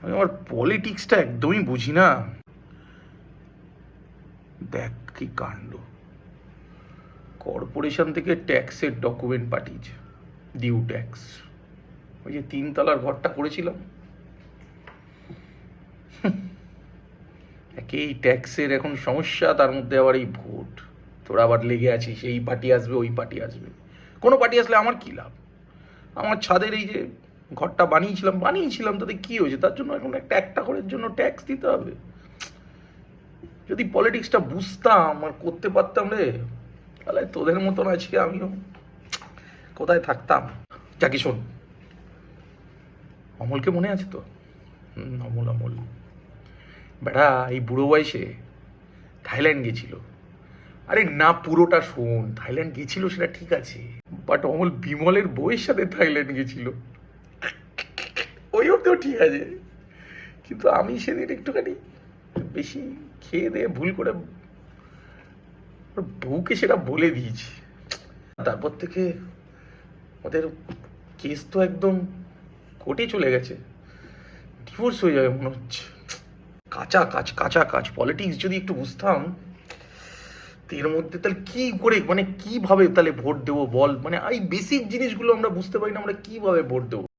আমি আমার পলিটিক্সটা একদমই বুঝি না। দেখ কি কাণ্ড, কর্পোরেশন থেকে ট্যাক্সের ডকুমেন্ট পাঠিয়েছে, ডিউ ট্যাক্স। ওই যে 3 তলার ঘরটা করেছিলাম, একেই ট্যাক্সের এখন সমস্যা, তার মধ্যে আবার এই ভোট। তোরা আবার লেগে আছিস এই পার্টি আসবে ওই পার্টি আসবে। কোনো পার্টি আসলে আমার কী লাভ? আমার ছাদের এই যে ঘরটা বানিয়েছিলাম তাতে কি হয়েছে? তার জন্য এখন একটা ঘরের জন্য ট্যাক্স দিতে হবে? যদি পলিটিক্সটা বুঝতাম আর করতে পারতাম রে, তাহলে তোদের মতন আজকে আমিও কোথায় থাকতাম। যাকে শোন, অমলকে মনে আছে তো? অমল অমল বেড়া এই বুড়ো বয়সে থাইল্যান্ড গেছিল। আরে না, পুরোটা শোন। থাইল্যান্ড গেছিল সেটা ঠিক আছে, বাট অমল বিমলের বউয়ের সাথে থাইল্যান্ড গেছিল, ওই অব্দিও ঠিক আছে। কিন্তু আমি সেদিন একটুখানি বেশি খেয়ে দিয়ে ভুল করে ওর বউকে সেটা বলে দিয়েছি। তারপর থেকে ওদের কেস তো একদম কোর্টে চলে গেছে, ডিভোর্স হয়ে যাবে মনে হচ্ছে। কাঁচা কাজ পলিটিক্স যদি একটু বুঝতাম, এর মধ্যে তাহলে কি করে, মানে কিভাবে তাহলে ভোট দেবো বল? মানে এই বেসিক জিনিসগুলো আমরা বুঝতে পারি না, আমরা কিভাবে ভোট দেবো?